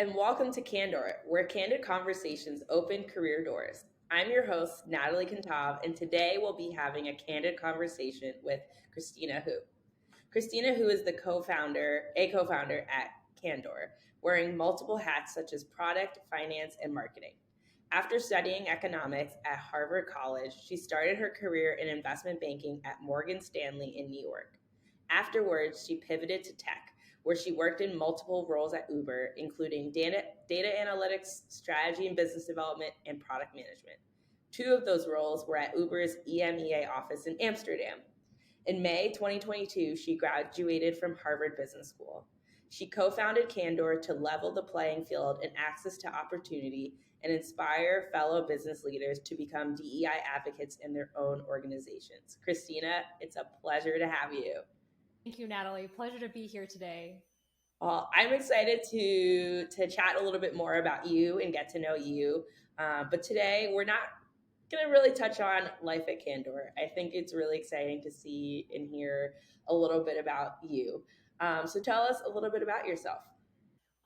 and welcome to Candoor, where Candid Conversations open career doors. I'm your host, Natalie Kantav, and today we'll be having a candid conversation with Kristina Hu. Kristina Hu is co-founder at Candoor, wearing multiple hats such as product, finance, and marketing. After studying economics at Harvard College, she started her career in investment banking at Morgan Stanley in New York. Afterwards, she pivoted to tech, where she worked in multiple roles at Uber, including data analytics, strategy and business development, and product management. Two of those roles were at Uber's EMEA office in Amsterdam. In May 2022, she graduated from Harvard Business School. She co-founded Candoor to level the playing field in access to opportunity and inspire fellow business leaders to become DEI advocates in their own organizations. Kristina, it's a pleasure to have you. Thank you, Natalie. Pleasure to be here today. I'm excited to chat a little bit more about you and get to know you. But today we're not going to really touch on life at Candoor. I think it's really exciting to see and hear a little bit about you. So tell us a little bit about yourself.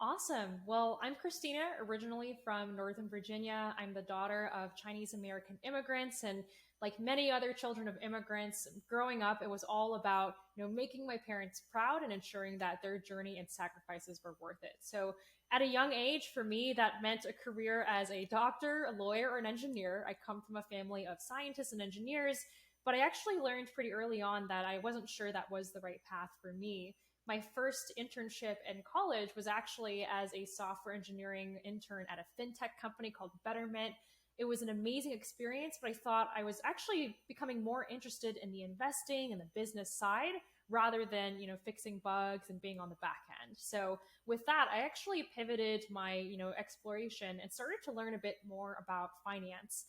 Awesome. Well, I'm Kristina, originally from Northern Virginia. I'm the daughter of Chinese American immigrants, and like many other children of immigrants, growing up, it was all about, making my parents proud and ensuring that their journey and sacrifices were worth it. So at a young age, for me, that meant a career as a doctor, a lawyer, or an engineer. I come from a family of scientists and engineers, but I actually learned pretty early on that I wasn't sure that was the right path for me. My first internship in college was actually as a software engineering intern at a fintech company called Betterment. It was an amazing experience, but I thought I was actually becoming more interested in the investing and the business side rather than, fixing bugs and being on the back end. So with that, I actually pivoted my, exploration and started to learn a bit more about finance.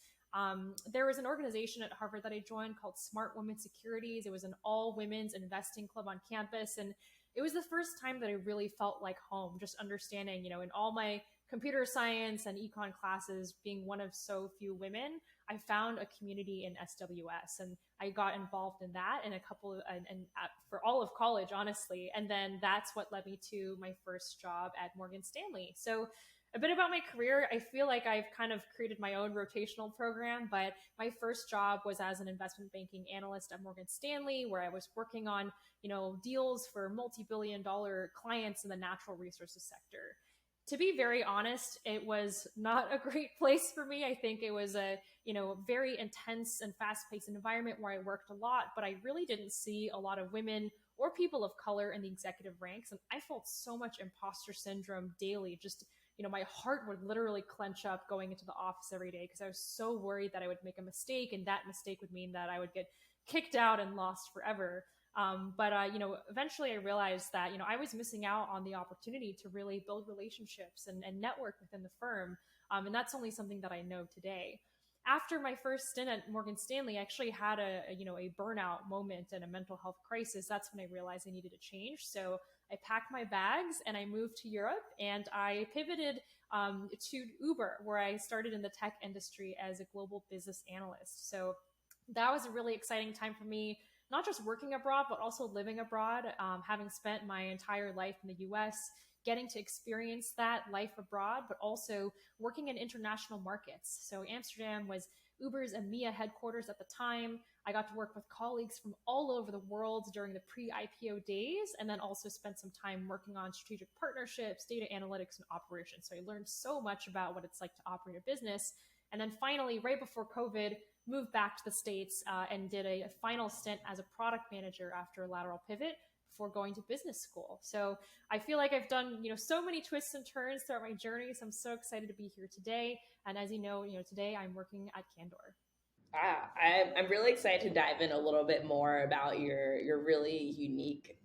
There was an organization at Harvard that I joined called Smart Women Securities. It was an all women's investing club on campus. And it was the first time that I really felt like home, just understanding, in all my computer science and econ classes, being one of so few women, I found a community in SWS and I got involved in that in a couple of, and for all of college, honestly. And then that's what led me to my first job at Morgan Stanley. So a bit about my career. I feel like I've kind of created my own rotational program, but my first job was as an investment banking analyst at Morgan Stanley, where I was working on, deals for multi-billion-dollar clients in the natural resources sector. To be very honest, it was not a great place for me. I think it was a, very intense and fast-paced environment where I worked a lot, but I really didn't see a lot of women or people of color in the executive ranks. And I felt so much imposter syndrome daily, just my heart would literally clench up going into the office every day because I was so worried that I would make a mistake and that mistake would mean that I would get kicked out and lost forever. But eventually I realized that, I was missing out on the opportunity to really build relationships and network within the firm. And that's only something that I know today. After my first stint at Morgan Stanley, I actually had a burnout moment and a mental health crisis. That's when I realized I needed to change. So I packed my bags and I moved to Europe and I pivoted to Uber, where I started in the tech industry as a global business analyst. So that was a really exciting time for me, not just working abroad, but also living abroad, having spent my entire life in the US, getting to experience that life abroad, but also working in international markets. So Amsterdam was Uber's EMEA headquarters at the time. I got to work with colleagues from all over the world during the pre-IPO days, and then also spent some time working on strategic partnerships, data analytics, and operations. So I learned so much about what it's like to operate a business. And then finally, right before COVID, moved back to the States and did a final stint as a product manager after a lateral pivot before going to business school. So I feel like I've done, so many twists and turns throughout my journey. So I'm so excited to be here today. And as today I'm working at Candoor. I'm really excited to dive in a little bit more about your really unique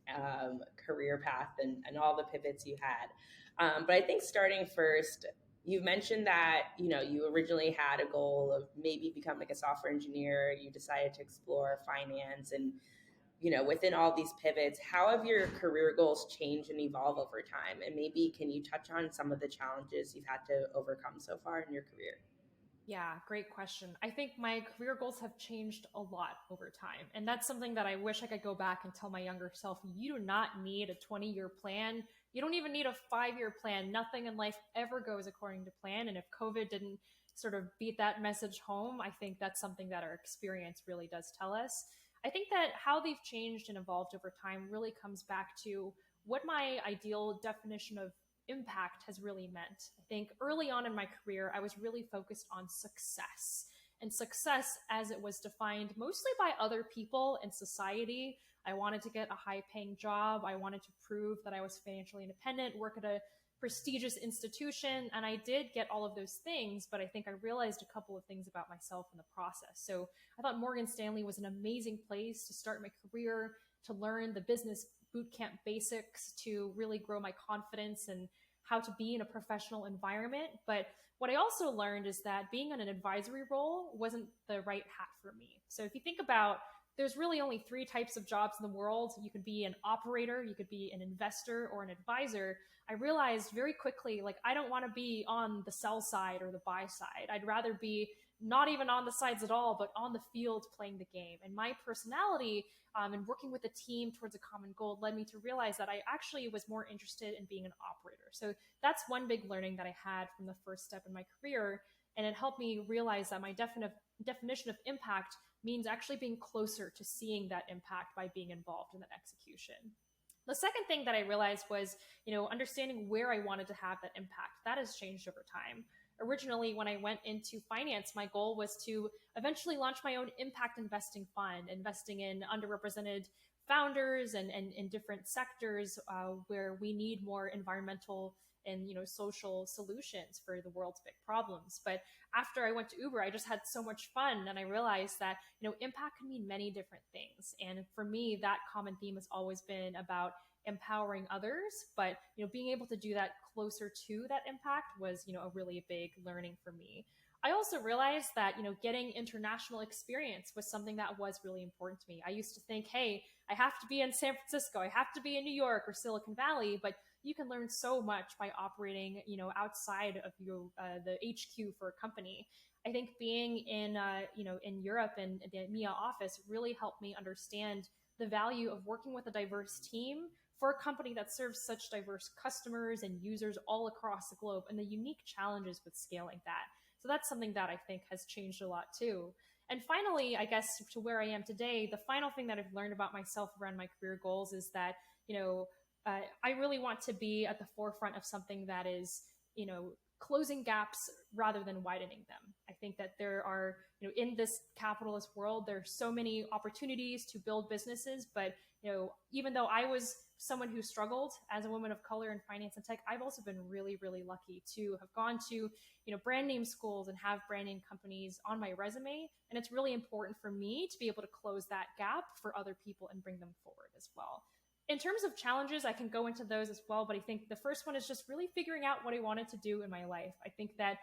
career path and all the pivots you had. But I think starting first, you mentioned that you originally had a goal of maybe becoming a software engineer. You decided to explore finance, and within all these pivots, how have your career goals changed and evolved over time? And maybe can you touch on some of the challenges you've had to overcome so far in your career? Yeah, great question. I think my career goals have changed a lot over time. And that's something that I wish I could go back and tell my younger self. You do not need a 20-year plan. You don't even need a 5-year plan. Nothing in life ever goes according to plan. And if COVID didn't sort of beat that message home, I think that's something that our experience really does tell us. I think that how they've changed and evolved over time really comes back to what my ideal definition of impact has really meant. I think early on in my career, I was really focused on success and success as it was defined mostly by other people in society. I wanted to get a high paying job. I wanted to prove that I was financially independent, work at a prestigious institution. And I did get all of those things, but I think I realized a couple of things about myself in the process. So I thought Morgan Stanley was an amazing place to start my career, to learn the business boot camp basics, to really grow my confidence and how to be in a professional environment. But what I also learned is that being in an advisory role wasn't the right hat for me. So if you think about, there's really only three types of jobs in the world. You could be an operator, you could be an investor, or an advisor. I realized very quickly, like, I don't want to be on the sell side or the buy side. I'd rather be not even on the sides at all, but on the field playing the game. And my personality and working with a team towards a common goal led me to realize that I actually was more interested in being an operator. So that's one big learning that I had from the first step in my career. And it helped me realize that my definition of impact means actually being closer to seeing that impact by being involved in that execution. The second thing that I realized was, understanding where I wanted to have that impact. That has changed over time. Originally, when I went into finance, my goal was to eventually launch my own impact investing fund, investing in underrepresented founders and in different sectors where we need more environmental and social solutions for the world's big problems. But after I went to Uber, I just had so much fun, and I realized that impact can mean many different things. And for me, that common theme has always been about empowering others, but being able to do that closer to that impact was a really big learning for me. I also realized that getting international experience was something that was really important to me. I used to think, hey, I have to be in San Francisco, I have to be in New York or Silicon Valley, but you can learn so much by operating outside of the HQ for a company. I think being in in Europe and the EMEA office really helped me understand the value of working with a diverse team for a company that serves such diverse customers and users all across the globe, and the unique challenges with scaling that. So that's something that I think has changed a lot too. And finally, I guess to where I am today, the final thing that I've learned about myself around my career goals is that, I really want to be at the forefront of something that is, closing gaps rather than widening them. I think that there are, in this capitalist world, there's so many opportunities to build businesses, but even though I was someone who struggled as a woman of color in finance and tech, I've also been really, really lucky to have gone to, brand name schools and have brand name companies on my resume. And it's really important for me to be able to close that gap for other people and bring them forward as well. In terms of challenges, I can go into those as well, but I think the first one is just really figuring out what I wanted to do in my life. I think that,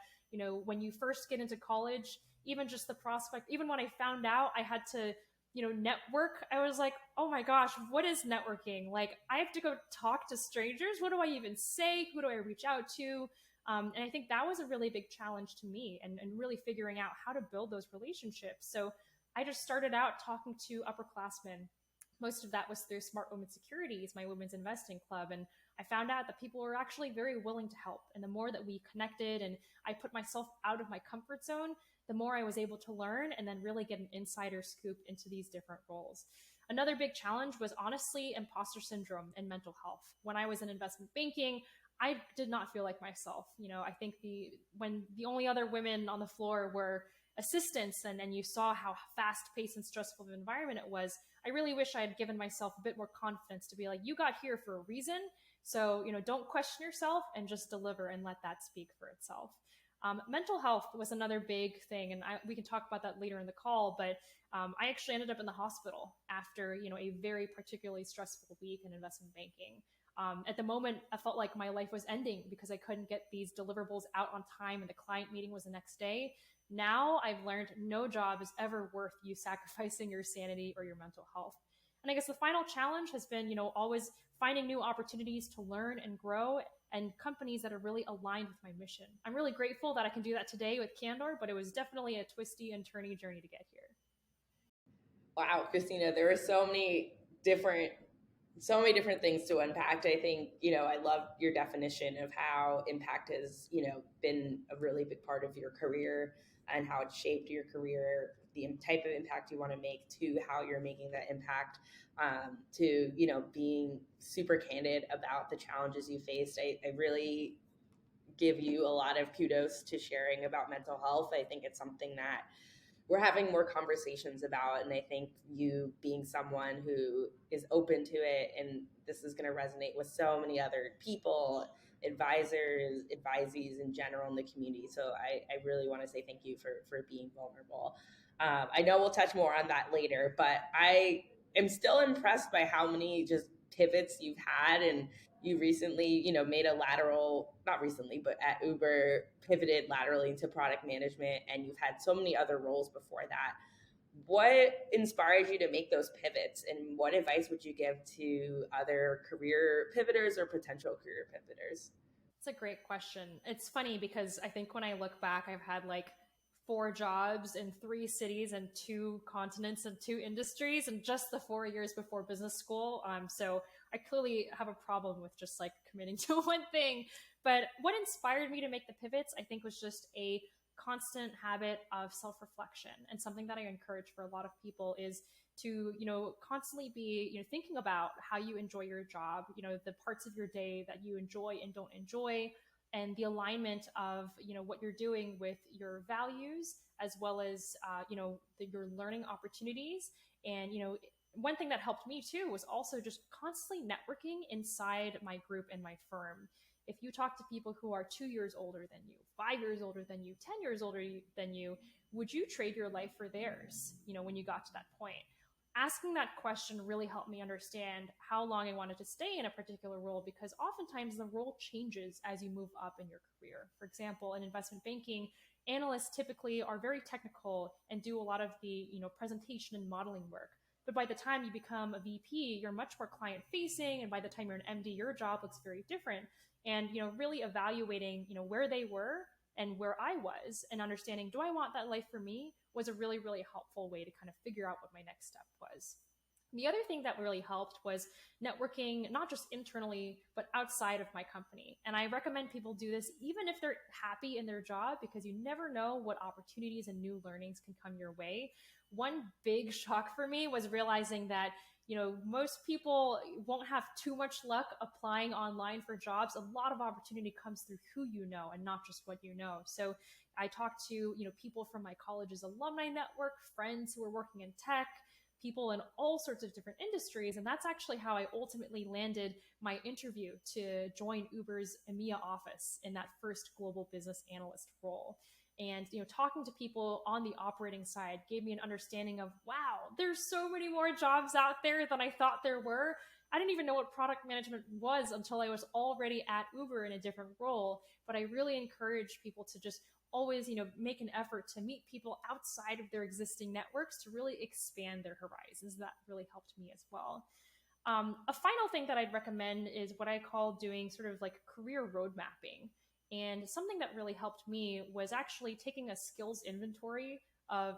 when you first get into college, even just the prospect, even when I found out I had to, network, I was like, oh my gosh, what is networking? Like, I have to go talk to strangers. What do I even say? Who do I reach out to? And I think that was a really big challenge to me, and really figuring out how to build those relationships. So I just started out talking to upperclassmen. Most of that was through Smart Women Securities, my women's investing club. And I found out that people were actually very willing to help. And the more that we connected and I put myself out of my comfort zone, the more I was able to learn and then really get an insider scoop into these different roles. Another big challenge was honestly imposter syndrome and mental health. When I was in investment banking, I did not feel like myself. I think when the only other women on the floor were assistants, and you saw how fast paced and stressful of an environment it was, I really wish I had given myself a bit more confidence to be like, you got here for a reason. So, don't question yourself and just deliver and let that speak for itself. Mental health was another big thing, and we can talk about that later in the call, but I actually ended up in the hospital after, a very particularly stressful week in investment banking. At the moment, I felt like my life was ending because I couldn't get these deliverables out on time and the client meeting was the next day. Now I've learned no job is ever worth you sacrificing your sanity or your mental health. And I guess the final challenge has been, always finding new opportunities to learn and grow and companies that are really aligned with my mission. I'm really grateful that I can do that today with Candoor, but it was definitely a twisty and turny journey to get here. Wow, Kristina, there are so many different things to unpack. I think, I love your definition of how impact has, been a really big part of your career and how it shaped your career, the type of impact you want to make, to how you're making that impact, to, being super candid about the challenges you faced. I really give you a lot of kudos to sharing about mental health. I think it's something that we're having more conversations about, and I think you being someone who is open to it, and this is going to resonate with so many other people, advisors, advisees in general in the community. So I really want to say thank you for being vulnerable. I know we'll touch more on that later, but I am still impressed by how many just pivots you've had. And you recently, made a lateral, not recently, but at Uber, pivoted laterally to product management, and you've had so many other roles before that. What inspired you to make those pivots, and what advice would you give to other career pivoters or potential career pivoters? It's a great question. It's funny because I think when I look back, I've had like 4 jobs in 3 cities and 2 continents and 2 industries in just the 4 years before business school. So I clearly have a problem with just like committing to one thing. But what inspired me to make the pivots, I think, was just a constant habit of self-reflection. And something that I encourage for a lot of people is to, constantly be, thinking about how you enjoy your job, the parts of your day that you enjoy and don't enjoy, and the alignment of, what you're doing with your values, as well as, your learning opportunities. And, one thing that helped me too was also just constantly networking inside my group and my firm. If you talk to people who are 2 years older than you, 5 years older than you, 10 years older than you, would you trade your life for theirs, when you got to that point? Asking that question really helped me understand how long I wanted to stay in a particular role, because oftentimes the role changes as you move up in your career. For example, in investment banking, analysts typically are very technical and do a lot of the, presentation and modeling work. But by the time you become a VP, you're much more client facing. And by the time you're an MD, your job looks very different. And, really evaluating, where they were and where I was, and understanding, do I want that life for me, was a really, really helpful way to kind of figure out what my next step was. The other thing that really helped was networking, not just internally, but outside of my company. And I recommend people do this even if they're happy in their job, because you never know what opportunities and new learnings can come your way. One big shock for me was realizing that, most people won't have too much luck applying online for jobs. A lot of opportunity comes through who you know and not just what you know. So I talked to, people from my college's alumni network, friends who are working in tech, people in all sorts of different industries. And that's actually how I ultimately landed my interview to join Uber's EMEA office in that first global business analyst role. And, talking to people on the operating side gave me an understanding of, wow, there's so many more jobs out there than I thought there were. I didn't even know what product management was until I was already at Uber in a different role. But I really encourage people to just always, make an effort to meet people outside of their existing networks to really expand their horizons. That really helped me as well. A final thing that I'd recommend is what I call doing sort of like career road mapping. And something that really helped me was actually taking a skills inventory of,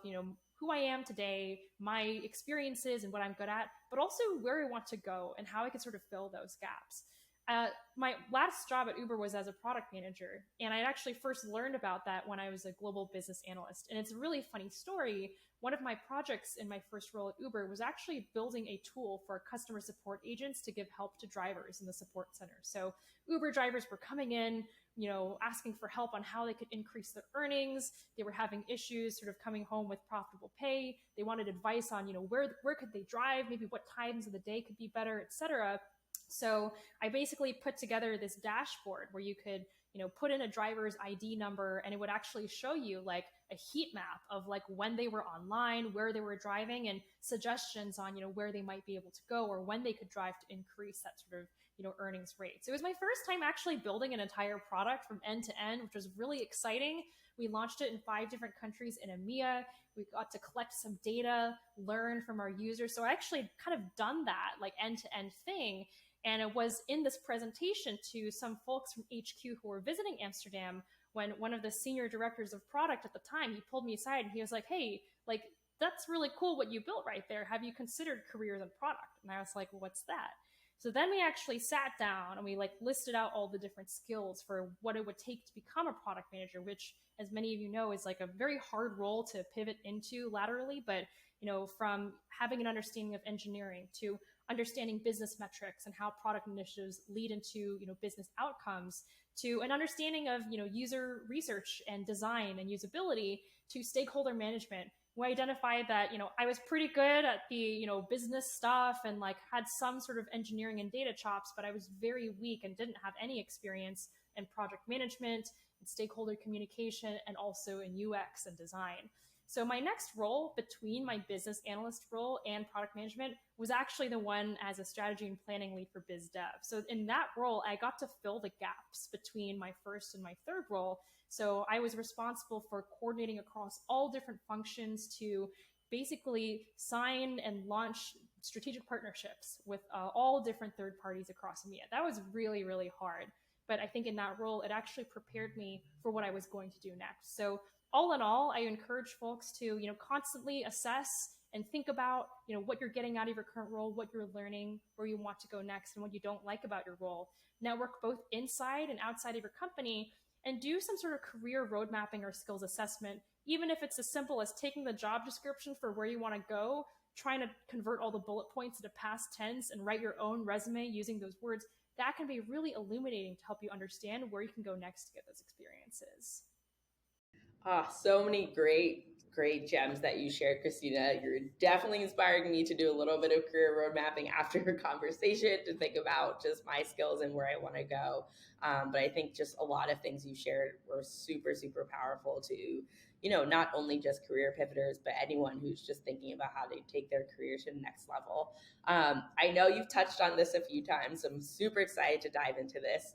who I am today, my experiences and what I'm good at, but also where I want to go and how I can sort of fill those gaps. My last job at Uber was as a product manager, and I actually first learned about that when I was a global business analyst. And it's a really funny story. One of my projects in my first role at Uber was actually building a tool for customer support agents to give help to drivers in the support center. So Uber drivers were coming in, asking for help on how they could increase their earnings. They were having issues sort of coming home with profitable pay. They wanted advice on, where could they drive, maybe what times of the day could be better, et cetera. So I basically put together this dashboard where you could, put in a driver's ID number, and it would actually show you like a heat map of like when they were online, where they were driving, and suggestions on, where they might be able to go or when they could drive to increase that sort of, earnings rate. So it was my first time actually building an entire product from end to end, which was really exciting. We launched it in 5 different countries in EMEA. We got to collect some data, learn from our users. So I actually kind of done that like end to end thing. And it was in this presentation to some folks from HQ who were visiting Amsterdam, when one of the senior directors of product at the time, he pulled me aside and he was like, hey, like, that's really cool what you built right there. Have you considered careers in product? And I was like, what's that? So then we actually sat down and we like listed out all the different skills for what it would take to become a product manager, which, as many of you know, is like a very hard role to pivot into laterally. But, from having an understanding of engineering to understanding business metrics and how product initiatives lead into, business outcomes, to an understanding of, user research and design and usability, to stakeholder management. We identified that, I was pretty good at the, business stuff and like had some sort of engineering and data chops, but I was very weak and didn't have any experience in project management and stakeholder communication and also in UX and design. So my next role between my business analyst role and product management was actually the one as a strategy and planning lead for biz dev. So in that role, I got to fill the gaps between my first and my third role. So I was responsible for coordinating across all different functions to basically sign and launch strategic partnerships with all different third parties across EMEA. That was really, really hard. But I think in that role, it actually prepared me for what I was going to do next. So all in all, I encourage folks to, constantly assess and think about, what you're getting out of your current role, what you're learning, where you want to go next, and what you don't like about your role. Network both inside and outside of your company, and do some sort of career road mapping or skills assessment, even if it's as simple as taking the job description for where you want to go, trying to convert all the bullet points into past tense and write your own resume using those words. That can be really illuminating to help you understand where you can go next to get those experiences. So many great gems that you shared, Kristina. You're definitely inspiring me to do a little bit of career road mapping after your conversation to think about just my skills and where I want to go. But I think just a lot of things you shared were super, super powerful to, not only just career pivoters, but anyone who's just thinking about how to take their career to the next level. I know you've touched on this a few times, so I'm super excited to dive into this.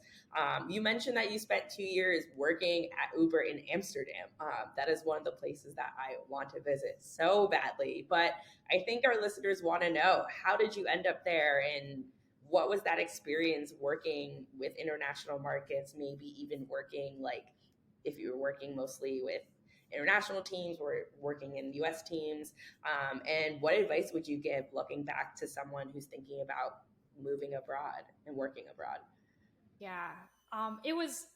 You mentioned that you spent 2 years working at Uber in Amsterdam. That is one of the places that I want to visit so badly. But I think our listeners want to know, how did you end up there, and what was that experience working with international markets, maybe even working, like, if you were working mostly with international teams or working in US teams, and what advice would you give looking back to someone who's thinking about moving abroad and working abroad? Yeah. It was,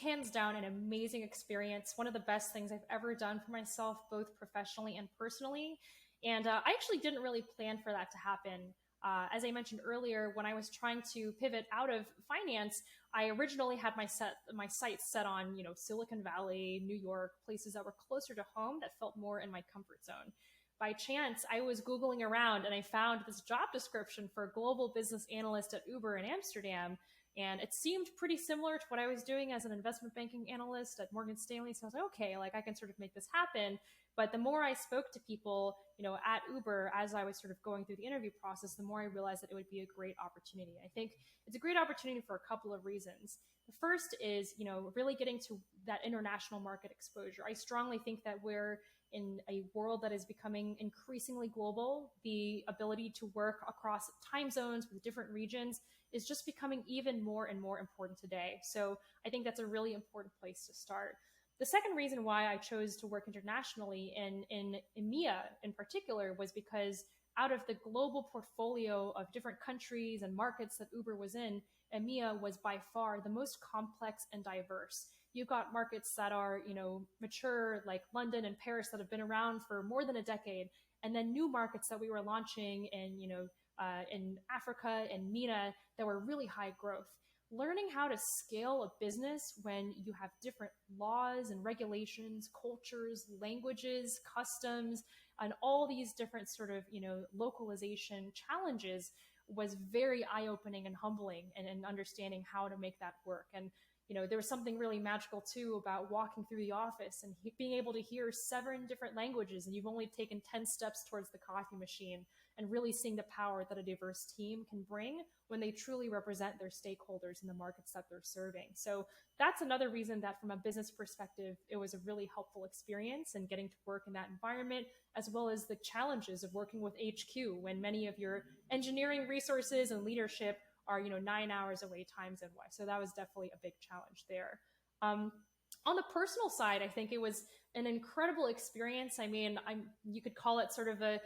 hands down, an amazing experience. One of the best things I've ever done for myself, both professionally and personally. And I actually didn't really plan for that to happen. As I mentioned earlier, when I was trying to pivot out of finance, I originally had my sights set on, Silicon Valley, New York, places that were closer to home that felt more in my comfort zone. By chance, I was Googling around and I found this job description for a global business analyst at Uber in Amsterdam. And it seemed pretty similar to what I was doing as an investment banking analyst at Morgan Stanley. So I was like, okay, like I can sort of make this happen. But the more I spoke to people, at Uber, as I was sort of going through the interview process, the more I realized that it would be a great opportunity. I think it's a great opportunity for a couple of reasons. The first is, really getting to that international market exposure. I strongly think that we're in a world that is becoming increasingly global. The ability to work across time zones with different regions is just becoming even more and more important today. So I think that's a really important place to start. The second reason why I chose to work internationally in EMEA in particular was because out of the global portfolio of different countries and markets that Uber was in, EMEA was by far the most complex and diverse. You've got markets that are, mature, like London and Paris, that have been around for more than a decade, and then new markets that we were launching in Africa and MENA that were really high growth. Learning how to scale a business when you have different laws and regulations, cultures, languages, customs, and all these different sort of, localization challenges was very eye-opening and humbling, and understanding how to make that work. And, there was something really magical too about walking through the office and being able to hear 7 different languages, and you've only taken 10 steps towards the coffee machine, and really seeing the power that a diverse team can bring when they truly represent their stakeholders in the markets that they're serving. So that's another reason that from a business perspective, it was a really helpful experience and getting to work in that environment, as well as the challenges of working with HQ when many of your engineering resources and leadership are 9 hours away time zone wise. So that was definitely a big challenge there. Um, on the personal side, I think it was an incredible experience. I mean, you could call it sort of the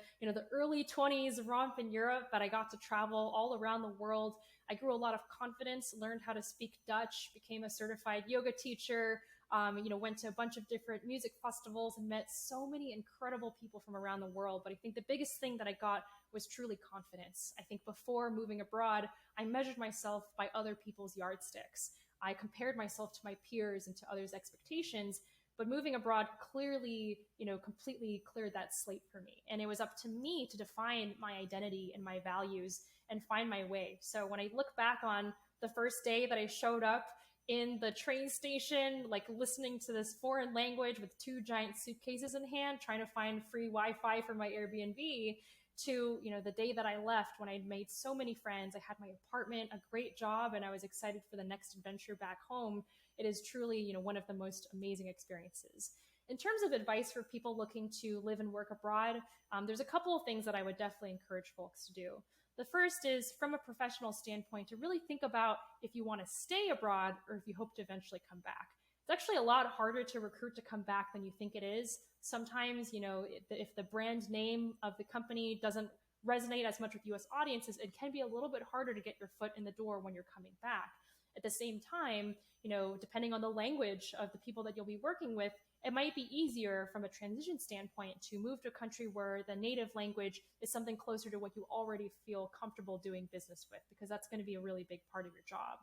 early 20s romp in Europe, but I got to travel all around the world. I grew a lot of confidence, learned how to speak Dutch, became a certified yoga teacher, went to a bunch of different music festivals and met so many incredible people from around the world. But I think the biggest thing that I got was truly confidence. I think before moving abroad, I measured myself by other people's yardsticks. I compared myself to my peers and to others' expectations, but moving abroad clearly, completely cleared that slate for me. And it was up to me to define my identity and my values and find my way. So when I look back on the first day that I showed up in the train station, like listening to this foreign language with 2 giant suitcases in hand, trying to find free Wi-Fi for my Airbnb, to the day that I left, when I'd made so many friends, I had my apartment, a great job, and I was excited for the next adventure back home. It is truly one of the most amazing experiences. In terms of advice for people looking to live and work abroad, there's a couple of things that I would definitely encourage folks to do. The first is, from a professional standpoint, to really think about if you want to stay abroad or if you hope to eventually come back. It's actually a lot harder to recruit to come back than you think it is. Sometimes, if the brand name of the company doesn't resonate as much with US audiences, it can be a little bit harder to get your foot in the door when you're coming back. At the same time, depending on the language of the people that you'll be working with, it might be easier from a transition standpoint to move to a country where the native language is something closer to what you already feel comfortable doing business with, because that's going to be a really big part of your job.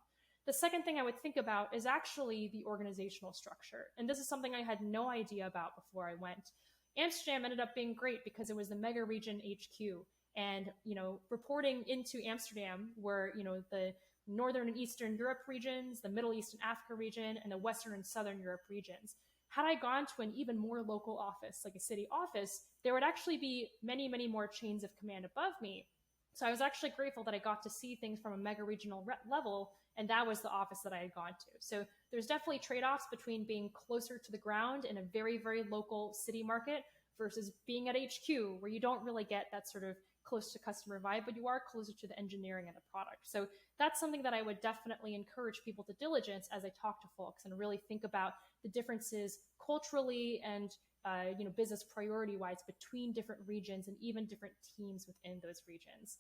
The second thing I would think about is actually the organizational structure. And this is something I had no idea about before I went. Amsterdam ended up being great because it was the mega region HQ. And, reporting into Amsterdam were, the Northern and Eastern Europe regions, the Middle East and Africa region, and the Western and Southern Europe regions. Had I gone to an even more local office, like a city office, there would actually be many, many more chains of command above me. So I was actually grateful that I got to see things from a mega regional level, and that was the office that I had gone to. So there's definitely trade-offs between being closer to the ground in a very, very local city market versus being at HQ, where you don't really get that sort of close to customer vibe, but you are closer to the engineering and the product. So that's something that I would definitely encourage people to diligence as I talk to folks, and really think about the differences culturally and business priority wise between different regions and even different teams within those regions.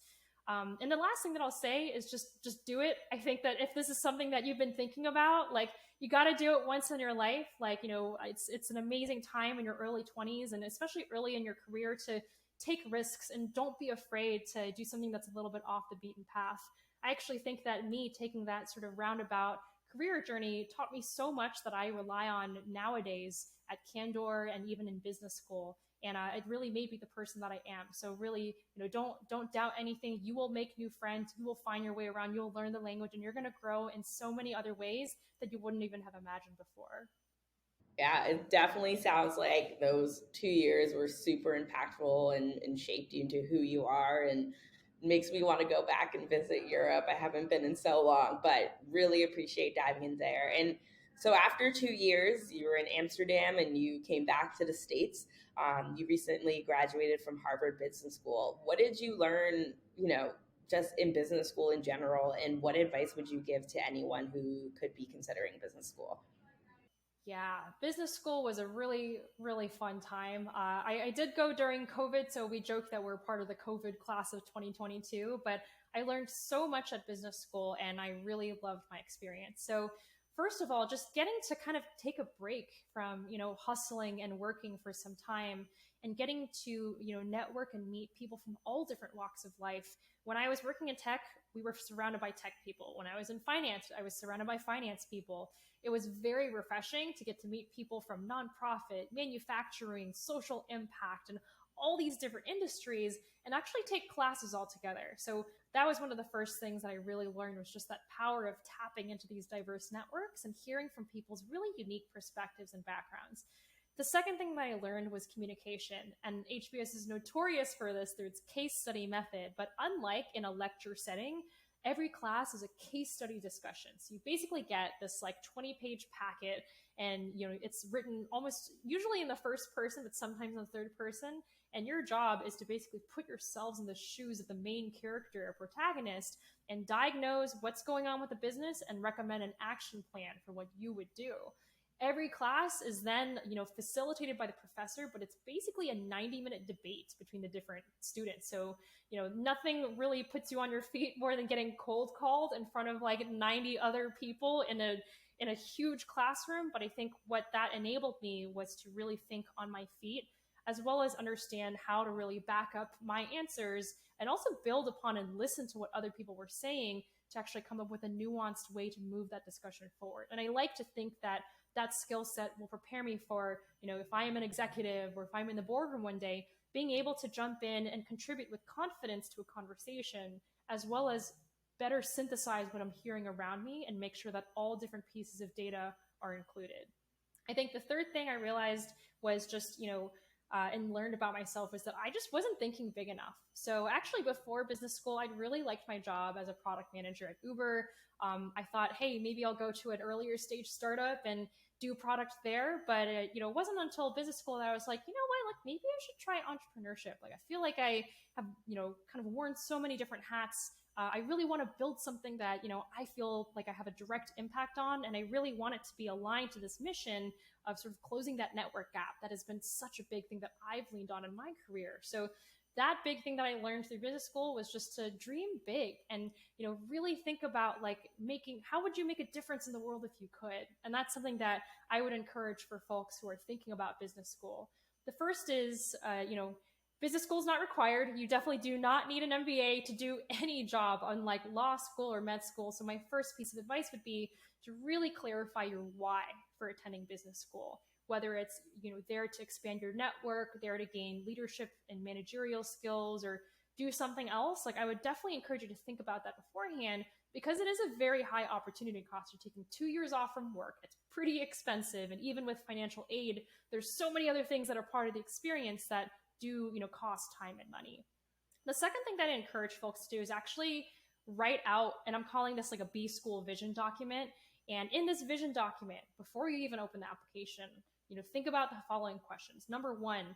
And the last thing that I'll say is just do it. I think that if this is something that you've been thinking about, like, you got to do it once in your life. Like, it's an amazing time in your early 20s, and especially early in your career, to take risks and don't be afraid to do something that's a little bit off the beaten path. I actually think that me taking that sort of roundabout career journey taught me so much that I rely on nowadays at Candoor and even in business school. And it really made me the person that I am. So really, don't doubt anything. You will make new friends. You will find your way around. You'll learn the language, and you're going to grow in so many other ways that you wouldn't even have imagined before. Yeah, it definitely sounds like those 2 years were super impactful and shaped you into who you are, and makes me want to go back and visit Europe. I haven't been in so long, but really appreciate diving in there. And so after 2 years, you were in Amsterdam and you came back to the States. You recently graduated from Harvard Business School. What did you learn, just in business school in general? And what advice would you give to anyone who could be considering business school? Yeah, business school was a really, really fun time. I did go during COVID, so we joke that we're part of the COVID class of 2022, but I learned so much at business school, and I really loved my experience. So first of all, just getting to kind of take a break from, hustling and working for some time, and getting to, network and meet people from all different walks of life. When I was working in tech, we were surrounded by tech people. When I was in finance, I was surrounded by finance people. It was very refreshing to get to meet people from nonprofit, manufacturing, social impact, and all these different industries and actually take classes all together. So that was one of the first things that I really learned, was just that power of tapping into these diverse networks and hearing from people's really unique perspectives and backgrounds. The second thing that I learned was communication, and HBS is notorious for this through its case study method. But unlike in a lecture setting, every class is a case study discussion. So you basically get this like 20-page packet, and it's written almost usually in the first person, but sometimes in the third person. And your job is to basically put yourselves in the shoes of the main character or protagonist and diagnose what's going on with the business and recommend an action plan for what you would do. Every class is then facilitated by the professor, but it's basically a 90-minute debate between the different students. So nothing really puts you on your feet more than getting cold called in front of like 90 other people in a huge classroom. But I think what that enabled me was to really think on my feet, as well as understand how to really back up my answers and also build upon and listen to what other people were saying to actually come up with a nuanced way to move that discussion forward. And I like to think that that skill set will prepare me for, if I am an executive or if I'm in the boardroom one day, being able to jump in and contribute with confidence to a conversation, as well as better synthesize what I'm hearing around me and make sure that all different pieces of data are included. I think the third thing I realized was just, and learned about myself, is that I just wasn't thinking big enough. So actually, before business school, I really liked my job as a product manager at Uber. I thought, hey, maybe I'll go to an earlier stage startup and do product there. But it wasn't until business school that I was like, you know what, like maybe I should try entrepreneurship. Like I feel like I have, kind of worn so many different hats. I really want to build something that, I feel like I have a direct impact on. And I really want it to be aligned to this mission of sort of closing that network gap that has been such a big thing that I've leaned on in my career. So that big thing that I learned through business school was just to dream big and, really think about like how would you make a difference in the world if you could? And that's something that I would encourage for folks who are thinking about business school. The first is, business school is not required. You definitely do not need an MBA to do any job, unlike law school or med school. So my first piece of advice would be to really clarify your why for attending business school. Whether it's there to expand your network, there to gain leadership and managerial skills, or do something else. Like I would definitely encourage you to think about that beforehand, because it is a very high opportunity cost. You're taking 2 years off from work. It's pretty expensive, and even with financial aid, there's so many other things that are part of the experience that do cost time and money. The second thing that I encourage folks to do is actually write out, and I'm calling this like a B school vision document. And in this vision document, before you even open the application, think about the following questions. Number one,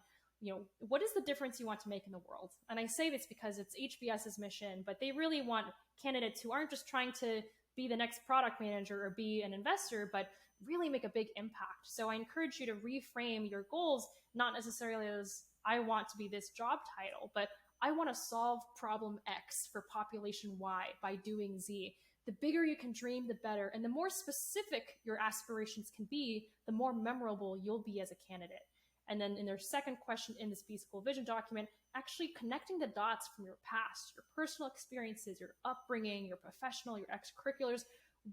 what is the difference you want to make in the world? And I say this because it's HBS's mission, but they really want candidates who aren't just trying to be the next product manager or be an investor, but really make a big impact. So I encourage you to reframe your goals, not necessarily as I want to be this job title, but I want to solve problem X for population Y by doing Z. The bigger you can dream, the better. And the more specific your aspirations can be, the more memorable you'll be as a candidate. And then in their second question in this B School Vision document, actually connecting the dots from your past, your personal experiences, your upbringing, your professional, your extracurriculars.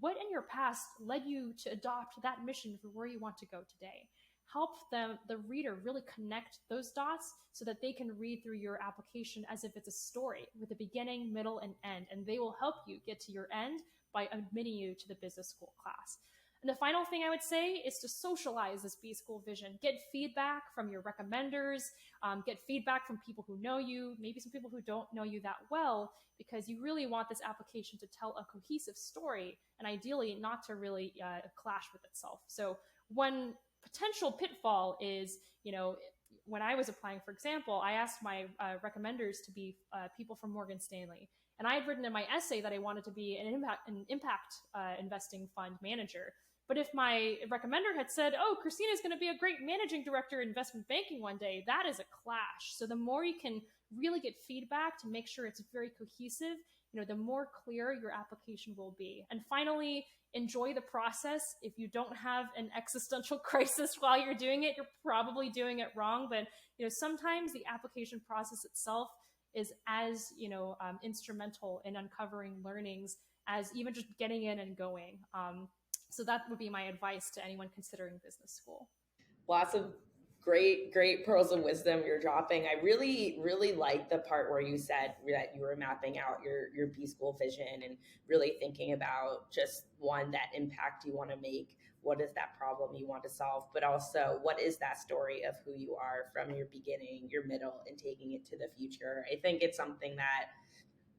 What in your past led you to adopt that mission for where you want to go today? Help the reader really connect those dots so that they can read through your application as if it's a story with a beginning, middle, and end. And they will help you get to your end by admitting you to the business school class. And the final thing I would say is to socialize this B School vision. Get feedback from your recommenders, get feedback from people who know you, maybe some people who don't know you that well, because you really want this application to tell a cohesive story, and ideally not to really clash with itself. So one potential pitfall is, when I was applying, for example, I asked my recommenders to be people from Morgan Stanley. And I had written in my essay that I wanted to be an impact investing fund manager. But if my recommender had said, oh, Kristina is going to be a great managing director in investment banking one day, that is a clash. So the more you can really get feedback to make sure it's very cohesive, the more clear your application will be. And finally, enjoy the process. If you don't have an existential crisis while you're doing it, you're probably doing it wrong. But sometimes the application process itself is as instrumental in uncovering learnings as even just getting in and going. So that would be my advice to anyone considering business school. Lots of great pearls of wisdom you're dropping. I really like the part where you said that you were mapping out your B school vision and really thinking about just one, that impact you want to make, what is that problem you want to solve, but also what is that story of who you are from your beginning, your middle, and taking it to the future. I think it's something that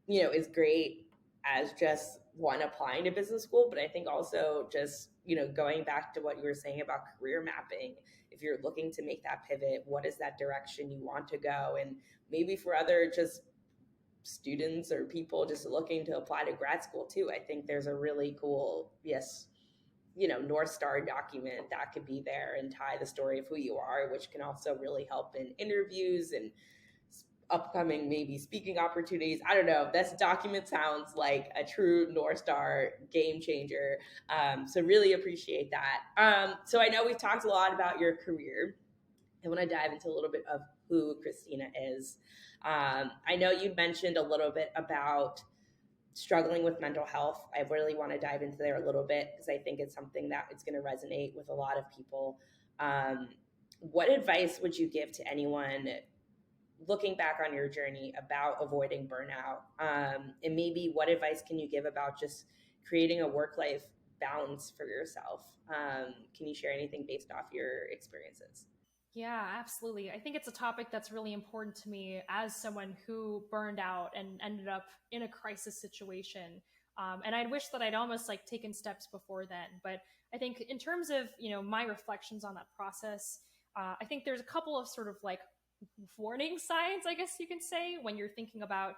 is great as just one applying to business school, but I think also just, going back to what you were saying about career mapping, if you're looking to make that pivot, what is that direction you want to go? And maybe for other just students or people just looking to apply to grad school too, I think there's a really cool, yes, North Star document that could be there and tie the story of who you are, which can also really help in interviews and upcoming maybe speaking opportunities. I don't know. This document sounds like a true North Star game changer. So really appreciate that. So I know we've talked a lot about your career. I want to dive into a little bit of who Kristina is. I know you mentioned a little bit about struggling with mental health. I really want to dive into there a little bit because I think it's something that it's going to resonate with a lot of people. What advice would you give to anyone looking back on your journey about avoiding burnout? And maybe what advice can you give about just creating a work-life balance for yourself? Can you share anything based off your experiences? Yeah, absolutely. I think it's a topic that's really important to me as someone who burned out and ended up in a crisis situation. And I wish that I'd almost like taken steps before then. But I think in terms of, my reflections on that process, I think there's a couple of sort of like warning signs, I guess you can say, when you're thinking about,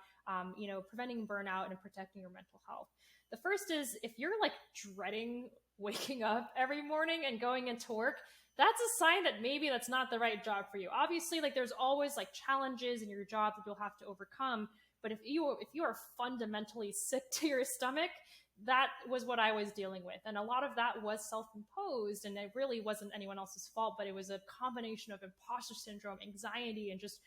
preventing burnout and protecting your mental health. The first is if you're like dreading waking up every morning and going into work, that's a sign that maybe that's not the right job for you. Obviously, like there's always like challenges in your job that you'll have to overcome. But if you are fundamentally sick to your stomach, that was what I was dealing with. And a lot of that was self-imposed, and it really wasn't anyone else's fault, but it was a combination of imposter syndrome, anxiety, and just,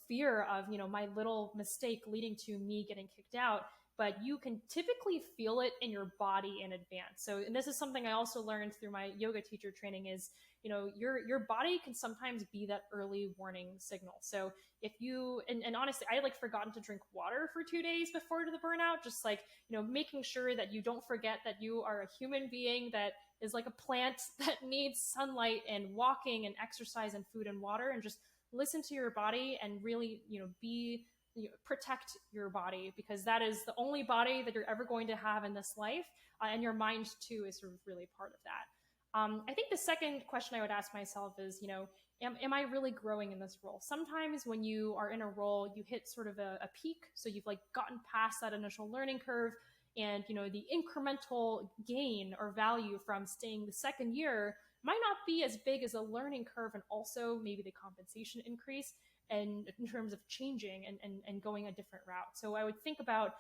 fear of, my little mistake leading to me getting kicked out. But you can typically feel it in your body in advance. So, and this is something I also learned through my yoga teacher training is, your body can sometimes be that early warning signal. So if you, and honestly, I had like forgotten to drink water for 2 days before the burnout, just like, making sure that you don't forget that you are a human being that is like a plant that needs sunlight and walking and exercise and food and water, and just listen to your body and really, protect your body, because that is the only body that you're ever going to have in this life. And your mind too is sort of really part of that. I think the second question I would ask myself is, am I really growing in this role? Sometimes when you are in a role, you hit sort of a peak. So you've like gotten past that initial learning curve, and, the incremental gain or value from staying the second year might not be as big as a learning curve, and also maybe the compensation increase and in terms of changing and going a different route. So I would think about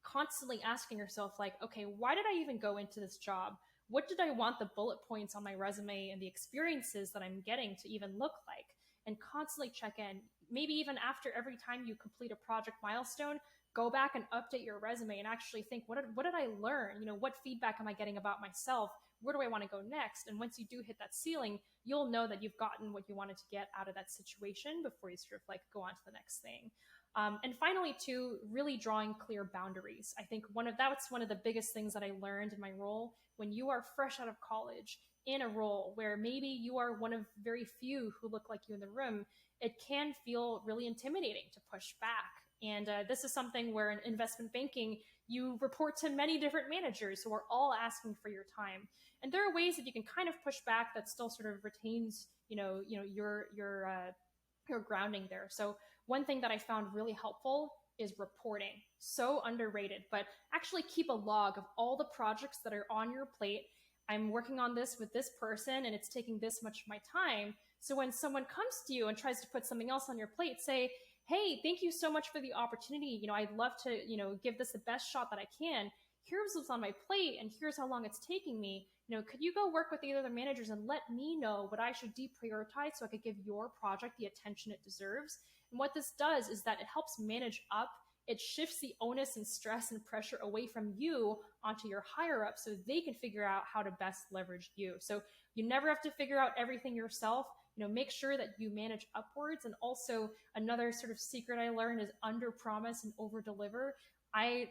constantly asking yourself, like, okay, why did I even go into this job? What did I want the bullet points on my resume and the experiences that I'm getting to even look like? And constantly check in. Maybe even after every time you complete a project milestone, go back and update your resume and actually think, what did I learn? What feedback am I getting about myself? Where do I want to go next? And once you do hit that ceiling, you'll know that you've gotten what you wanted to get out of that situation before you sort of like go on to the next thing. And finally, too, really drawing clear boundaries. I think that's one of the biggest things that I learned in my role. When you are fresh out of college in a role where maybe you are one of very few who look like you in the room, it can feel really intimidating to push back. And this is something where in investment banking, you report to many different managers who are all asking for your time. And there are ways that you can kind of push back that still sort of retains, your grounding there. So one thing that I found really helpful is reporting. So underrated, but actually keep a log of all the projects that are on your plate. I'm working on this with this person and it's taking this much of my time. So when someone comes to you and tries to put something else on your plate, say, hey, thank you so much for the opportunity. I'd love to, give this the best shot that I can. Here's what's on my plate and here's how long it's taking me. Could you go work with the other managers and let me know what I should deprioritize so I could give your project the attention it deserves? And what this does is that it helps manage up. It shifts the onus and stress and pressure away from you onto your higher up so they can figure out how to best leverage you. So you never have to figure out everything yourself. make sure that you manage upwards. And also another sort of secret I learned is under promise and over deliver. I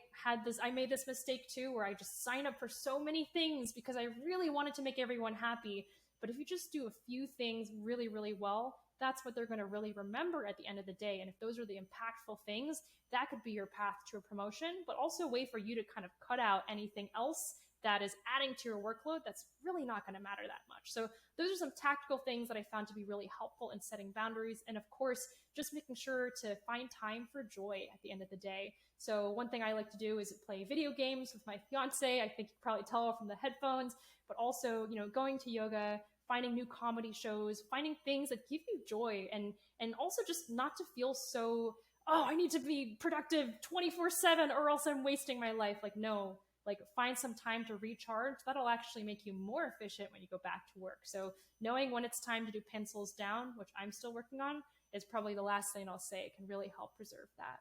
made this mistake too, where I just signed up for so many things because I really wanted to make everyone happy. But if you just do a few things really, really well, that's what they're going to really remember at the end of the day. And if those are the impactful things, that could be your path to a promotion, but also a way for you to kind of cut out anything else that is adding to your workload that's really not going to matter that much. So those are some tactical things that I found to be really helpful in setting boundaries. And of course, just making sure to find time for joy at the end of the day. So one thing I like to do is play video games with my fiance. I think you can probably tell from the headphones, but also, going to yoga, finding new comedy shows, finding things that give you joy, and also just not to feel so, oh, I need to be productive 24/7 or else I'm wasting my life. Like, no, like find some time to recharge. That'll actually make you more efficient when you go back to work. So knowing when it's time to do pencils down, which I'm still working on, is probably the last thing I'll say. It can really help preserve that.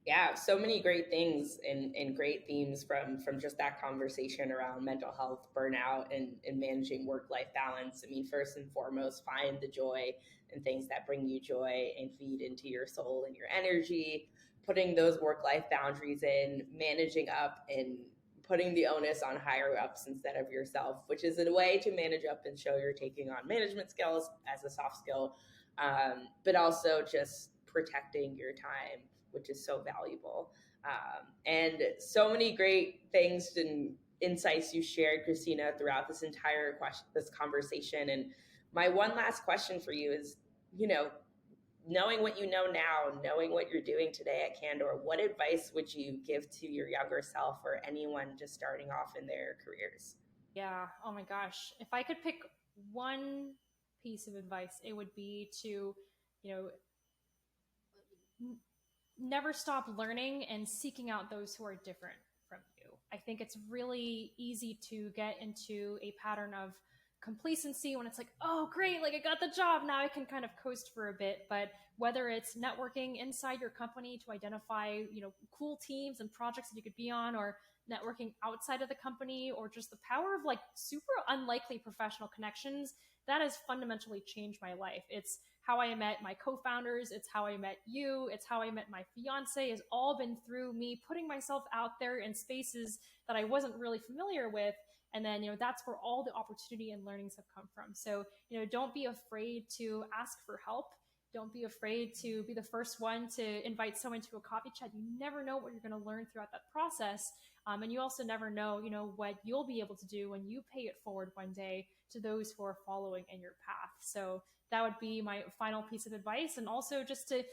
Yeah, so many great things and great themes from just that conversation around mental health, burnout, and managing work-life balance. I mean, first and foremost, find the joy and things that bring you joy and feed into your soul and your energy, putting those work-life boundaries in, managing up and putting the onus on higher ups instead of yourself, which is a way to manage up and show you're taking on management skills as a soft skill, but also just protecting your time, which is so valuable. And so many great things and insights you shared, Kristina, throughout this conversation. And my one last question for you is, knowing what you know now, knowing what you're doing today at Candoor, what advice would you give to your younger self or anyone just starting off in their careers? Yeah. Oh my gosh. If I could pick one piece of advice, it would be to, you know, never stop learning and seeking out those who are different from you. I think it's really easy to get into a pattern of complacency when it's like, oh, great, like I got the job. Now I can kind of coast for a bit. But whether it's networking inside your company to identify, cool teams and projects that you could be on, or networking outside of the company, or just the power of like super unlikely professional connections, that has fundamentally changed my life. It's how I met my co-founders. It's how I met you. It's how I met my fiance. It's all been through me putting myself out there in spaces that I wasn't really familiar with. And then, that's where all the opportunity and learnings have come from. So, don't be afraid to ask for help. Don't be afraid to be the first one to invite someone to a coffee chat. You never know what you're going to learn throughout that process. And you also never know, what you'll be able to do when you pay it forward one day to those who are following in your path. So that would be my final piece of advice. And also just to,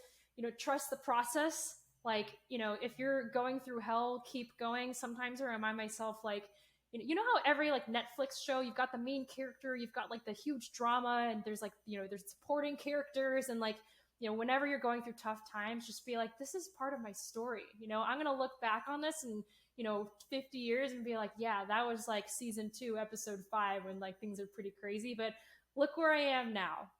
trust the process. Like, if you're going through hell, keep going. Sometimes I remind myself, like, how every like Netflix show, you've got the main character, you've got like the huge drama, and there's like, there's supporting characters, and like, whenever you're going through tough times, just be like, this is part of my story. I'm going to look back on this and 50 years and be like, yeah, that was like season 2, episode 5, when like things are pretty crazy, but look where I am now.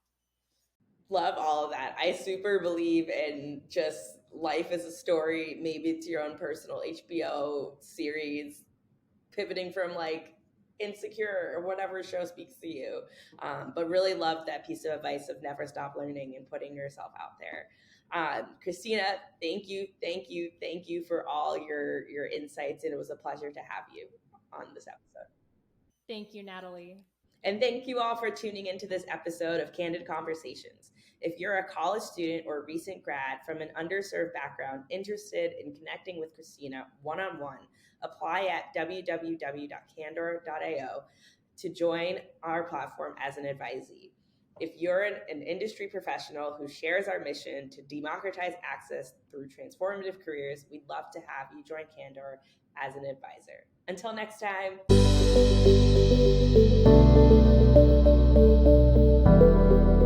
Love all of that. I super believe in just life as a story. Maybe it's your own personal HBO series, pivoting from like Insecure or whatever show speaks to you. But really love that piece of advice of never stop learning and putting yourself out there. Kristina, thank you for all your insights, and it was a pleasure to have you on this episode. Thank you, Natalie. And thank you all for tuning into this episode of Candid Conversations. If you're a college student or recent grad from an underserved background interested in connecting with Kristina one-on-one, apply at www.candoor.io to join our platform as an advisee. If you're an industry professional who shares our mission to democratize access through transformative careers, we'd love to have you join Candoor as an advisor. Until next time.